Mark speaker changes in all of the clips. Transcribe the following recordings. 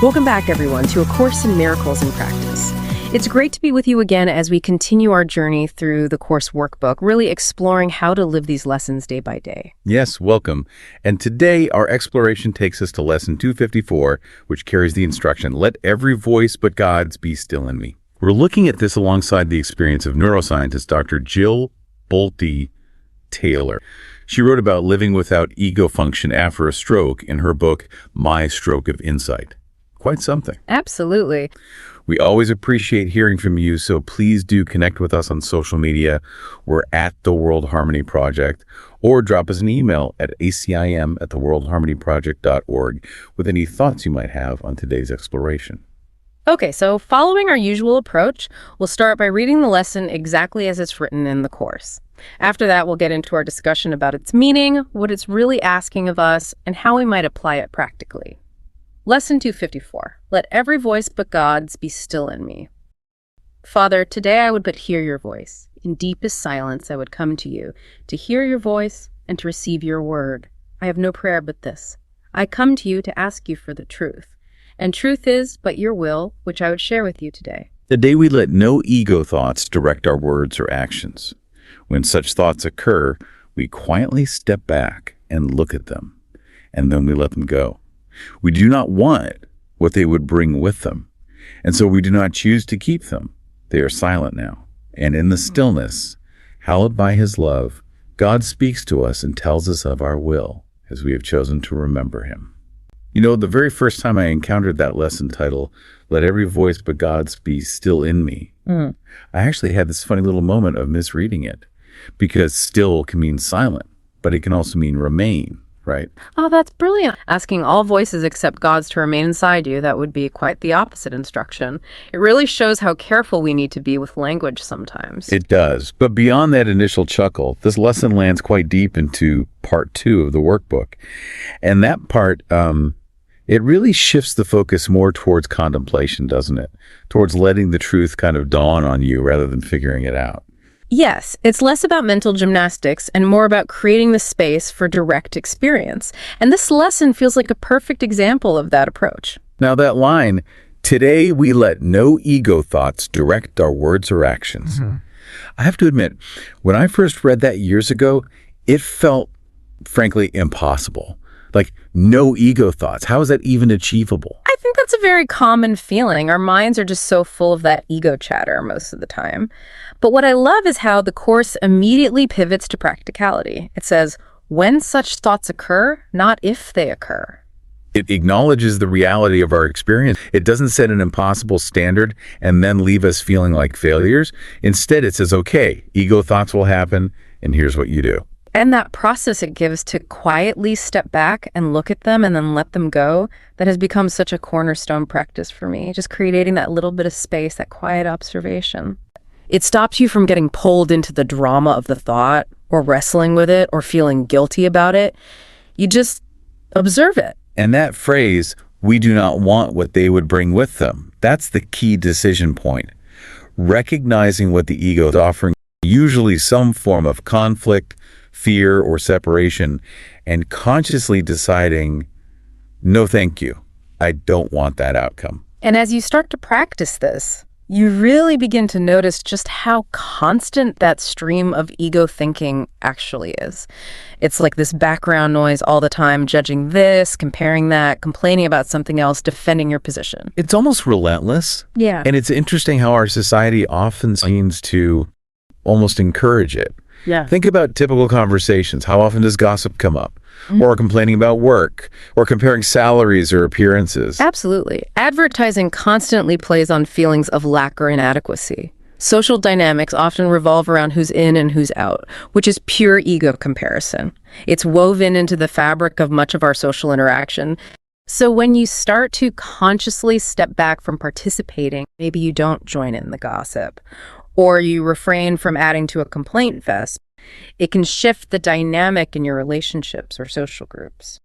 Speaker 1: Welcome back, everyone, to A Course in Miracles in Practice. It's great to be with you again as we continue our journey through the course workbook, really exploring how to live these lessons day by day.
Speaker 2: Yes, welcome. And today our exploration takes us to lesson 254, which carries the instruction, "Let every voice but God's be still in me." We're looking at this alongside the experience of neuroscientist Dr. Jill Bolte Taylor. She wrote about living without ego function after a stroke in her book, My Stroke of Insight. Quite something.
Speaker 1: Absolutely.
Speaker 2: We always appreciate hearing from you, so please do connect with us on social media. We're at the World Harmony Project, or drop us an email at acim@theworldharmonyproject.org with any thoughts you might have on today's exploration.
Speaker 1: Okay, so following our usual approach, we'll start by reading the lesson exactly as it's written in the course. After that, we'll get into our discussion about its meaning, what it's really asking of us, and how we might apply it practically. Lesson 254, "Let every voice but God's be still in me." Father, today I would but hear your voice. In deepest silence I would come to you, to hear your voice and to receive your word. I have no prayer but this. I come to you to ask you for the truth. And truth is but your will, which I would share with you today.
Speaker 2: Today we let no ego thoughts direct our words or actions. When such thoughts occur, we quietly step back and look at them, and then we let them go. We do not want what they would bring with them, and so we do not choose to keep them. They are silent now, and in the stillness, hallowed by his love, God speaks to us and tells us of our will, as we have chosen to remember him. You know, the very first time I encountered that lesson title, "Let every voice but God's be still in me," I actually had this funny little moment of misreading it, because still can mean silent, but it can also mean remain. Right.
Speaker 1: Oh, that's brilliant. Asking all voices except God's to remain inside you, that would be quite the opposite instruction. It really shows how careful we need to be with language sometimes.
Speaker 2: It does. But beyond that initial chuckle, this lesson lands quite deep into part 2 of the workbook. And that part, it really shifts the focus more towards contemplation, doesn't it? Towards letting the truth kind of dawn on you rather than figuring it out.
Speaker 1: Yes, it's less about mental gymnastics and more about creating the space for direct experience. And this lesson feels like a perfect example of that approach.
Speaker 2: Now that line, "Today we let no ego thoughts direct our words or actions." I have to admit, when I first read that years ago, it felt, frankly, impossible. Like, no ego thoughts. How is that even achievable?
Speaker 1: I think that's a very common feeling. Our minds are just so full of that ego chatter most of the time. But what I love is how the course immediately pivots to practicality. It says, when such thoughts occur, not if they occur.
Speaker 2: It acknowledges the reality of our experience. It doesn't set an impossible standard and then leave us feeling like failures. Instead, it says, okay, ego thoughts will happen, and here's what you do.
Speaker 1: And that process it gives to quietly step back and look at them and then let them go, that has become such a cornerstone practice for me, just creating that little bit of space, that quiet observation. It stops you from getting pulled into the drama of the thought or wrestling with it or feeling guilty about it. You just observe it.
Speaker 2: And that phrase, "we do not want what they would bring with them," that's the key decision point. Recognizing what the ego is offering, usually some form of conflict, fear, or separation, and consciously deciding, no thank you, I don't want that outcome.
Speaker 1: And as you start to practice this, you really begin to notice just how constant that stream of ego thinking actually is. It's like this background noise all the time, judging this, comparing that, complaining about something else, defending your position.
Speaker 2: It's almost relentless.
Speaker 1: Yeah.
Speaker 2: And it's interesting how our society often seems to almost encourage it.
Speaker 1: Yeah.
Speaker 2: Think about typical conversations. How often does gossip come up? Or complaining about work, or comparing salaries or appearances?
Speaker 1: Absolutely. Advertising constantly plays on feelings of lack or inadequacy. Social dynamics often revolve around who's in and who's out, which is pure ego comparison. It's woven into the fabric of much of our social interaction. So when you start to consciously step back from participating, maybe you don't join in the gossip, or you refrain from adding to a complaint fest, it can shift the dynamic in your relationships or social groups.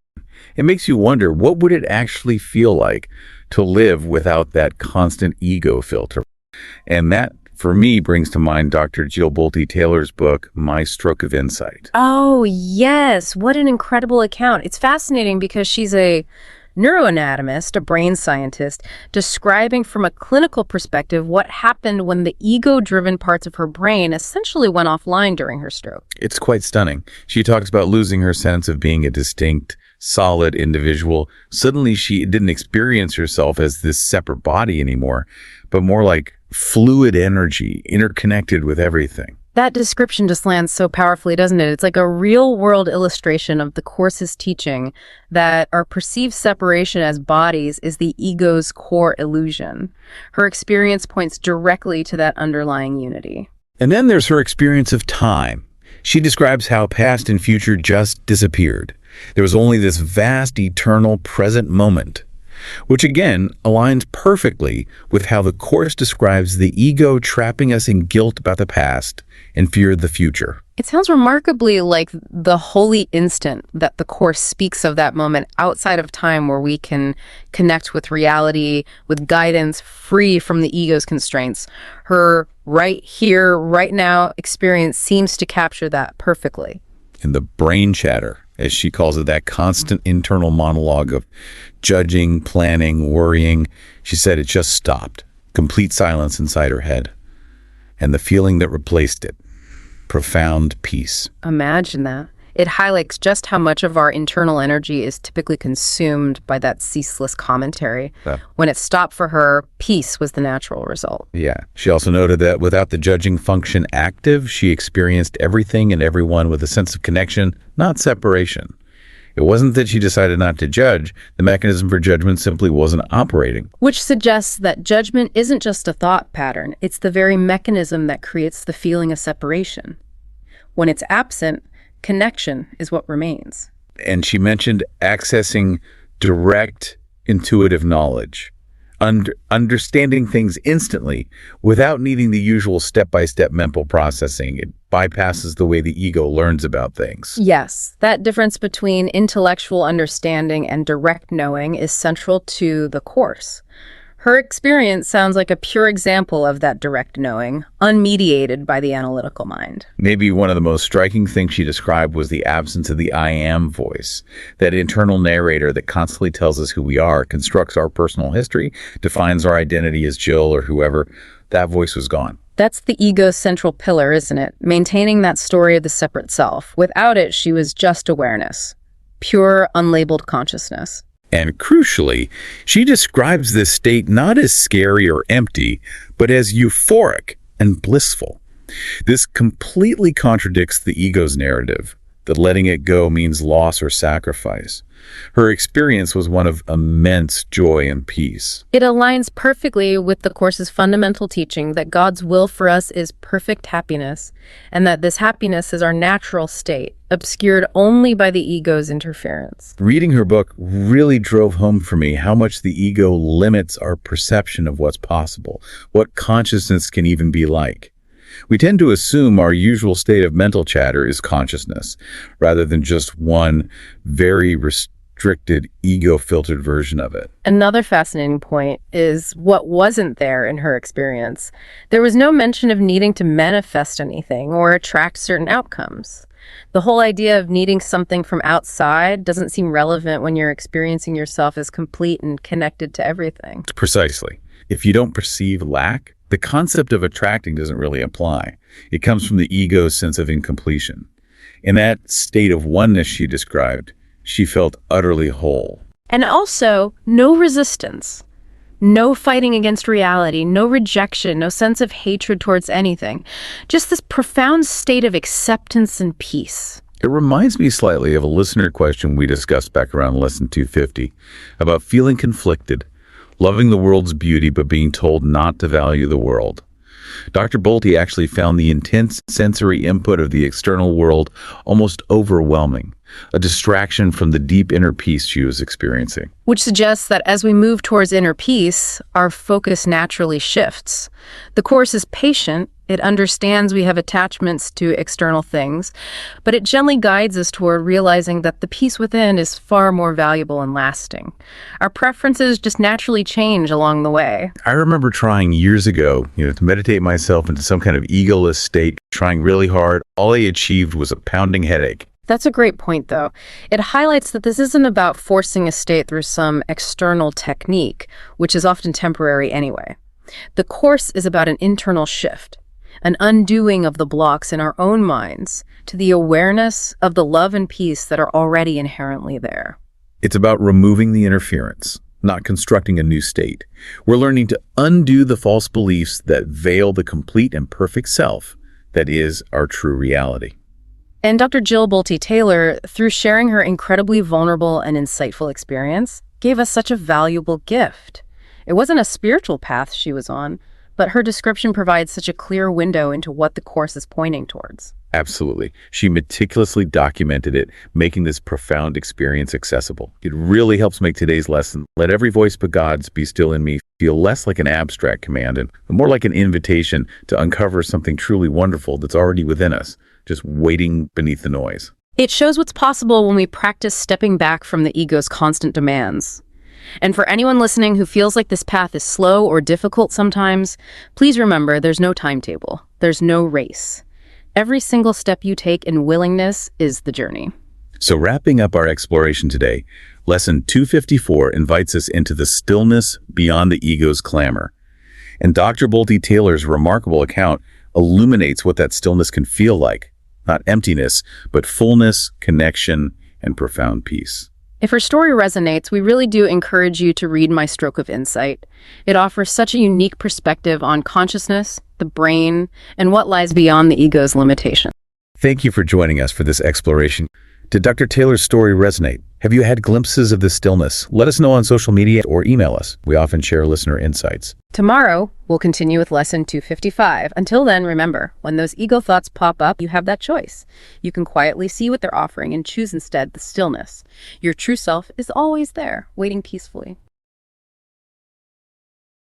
Speaker 2: It makes you wonder, what would it actually feel like to live without that constant ego filter? And that, for me, brings to mind Dr. Jill Bolte Taylor's book, My Stroke of Insight.
Speaker 1: Oh, yes. What an incredible account. It's fascinating because she's a neuroanatomist, a brain scientist, describing from a clinical perspective what happened when the ego-driven parts of her brain essentially went offline during her stroke.
Speaker 2: It's quite stunning. She talks about losing her sense of being a distinct, solid individual. Suddenly, she didn't experience herself as this separate body anymore, but more like fluid energy, interconnected with everything.
Speaker 1: That description just lands so powerfully, doesn't it? It's like a real-world illustration of the Course's teaching that our perceived separation as bodies is the ego's core illusion. Her experience points directly to that underlying unity.
Speaker 2: And then there's her experience of time. She describes how past and future just disappeared. There was only this vast, eternal, present moment, which again aligns perfectly with how the Course describes the ego trapping us in guilt about the past and fear of the future.
Speaker 1: It sounds remarkably like the holy instant that the Course speaks of, that moment outside of time where we can connect with reality, with guidance, free from the ego's constraints. Her right here, right now experience seems to capture that perfectly.
Speaker 2: And the brain chatter, as she calls it, that constant internal monologue of judging, planning, worrying, she said it just stopped. Complete silence inside her head. And the feeling that replaced it, profound peace.
Speaker 1: Imagine that. It highlights just how much of our internal energy is typically consumed by that ceaseless commentary. When it stopped for her, peace was the natural result.
Speaker 2: Yeah. She also noted that without the judging function active, she experienced everything and everyone with a sense of connection, not separation. It wasn't that she decided not to judge. The mechanism for judgment simply wasn't operating.
Speaker 1: Which suggests that judgment isn't just a thought pattern. It's the very mechanism that creates the feeling of separation. When it's absent, connection is what remains.
Speaker 2: And she mentioned accessing direct intuitive knowledge, understanding things instantly without needing the usual step-by-step mental processing. It bypasses the way the ego learns about things.
Speaker 1: Yes, that difference between intellectual understanding and direct knowing is central to the Course. Her experience sounds like a pure example of that direct knowing, unmediated by the analytical mind.
Speaker 2: Maybe one of the most striking things she described was the absence of the I am voice, that internal narrator that constantly tells us who we are, constructs our personal history, defines our identity as Jill or whoever. That voice was gone.
Speaker 1: That's the ego's central pillar, isn't it? Maintaining that story of the separate self. Without it, she was just awareness, pure, unlabeled consciousness.
Speaker 2: And crucially, she describes this state not as scary or empty, but as euphoric and blissful. This completely contradicts the ego's narrative that letting it go means loss or sacrifice. Her experience was one of immense joy and peace.
Speaker 1: It aligns perfectly with the Course's fundamental teaching that God's will for us is perfect happiness, and that this happiness is our natural state, obscured only by the ego's interference.
Speaker 2: Reading her book really drove home for me how much the ego limits our perception of what's possible, what consciousness can even be like. We tend to assume our usual state of mental chatter is consciousness, rather than just one very restricted, ego-filtered version of it.
Speaker 1: Another fascinating point is what wasn't there in her experience. There was no mention of needing to manifest anything or attract certain outcomes. The whole idea of needing something from outside doesn't seem relevant when you're experiencing yourself as complete and connected to everything.
Speaker 2: Precisely. If you don't perceive lack, the concept of attracting doesn't really apply. It comes from the ego's sense of incompletion. In that state of oneness she described, she felt utterly whole.
Speaker 1: And also, no resistance. No fighting against reality, no rejection, no sense of hatred towards anything. Just this profound state of acceptance and peace.
Speaker 2: It reminds me slightly of a listener question we discussed back around Lesson 250 about feeling conflicted, loving the world's beauty but being told not to value the world. Dr. Bolte actually found the intense sensory input of the external world almost overwhelming, a distraction from the deep inner peace she was experiencing.
Speaker 1: Which suggests that as we move towards inner peace, our focus naturally shifts. The Course is patient. It understands we have attachments to external things, but it gently guides us toward realizing that the peace within is far more valuable and lasting. Our preferences just naturally change along the way.
Speaker 2: I remember trying years ago, to meditate myself into some kind of egoless state, trying really hard. All I achieved was a pounding headache.
Speaker 1: That's a great point, though. It highlights that this isn't about forcing a state through some external technique, which is often temporary anyway. The Course is about an internal shift, an undoing of the blocks in our own minds to the awareness of the love and peace that are already inherently there.
Speaker 2: It's about removing the interference, not constructing a new state. We're learning to undo the false beliefs that veil the complete and perfect self that is our true reality.
Speaker 1: And Dr. Jill Bolte Taylor, through sharing her incredibly vulnerable and insightful experience, gave us such a valuable gift. It wasn't a spiritual path she was on, but her description provides such a clear window into what the Course is pointing towards.
Speaker 2: Absolutely. She meticulously documented it, making this profound experience accessible. It really helps make today's lesson, "Let every voice but God's be still in me," feel less like an abstract command and more like an invitation to uncover something truly wonderful that's already within us, just waiting beneath the noise.
Speaker 1: It shows what's possible when we practice stepping back from the ego's constant demands. And for anyone listening who feels like this path is slow or difficult sometimes, please remember there's no timetable. There's no race. Every single step you take in willingness is the journey.
Speaker 2: So wrapping up our exploration today, Lesson 254 invites us into the stillness beyond the ego's clamor. And Dr. Bolte Taylor's remarkable account illuminates what that stillness can feel like. Not emptiness, but fullness, connection, and profound peace.
Speaker 1: If her story resonates, we really do encourage you to read My Stroke of Insight. It offers such a unique perspective on consciousness, the brain, and what lies beyond the ego's limitation.
Speaker 2: Thank you for joining us for this exploration. Did Dr. Taylor's story resonate? Have you had glimpses of this stillness? Let us know on social media or email us. We often share listener insights.
Speaker 1: Tomorrow, we'll continue with Lesson 255. Until then, remember, when those ego thoughts pop up, you have that choice. You can quietly see what they're offering and choose instead the stillness. Your true self is always there, waiting peacefully.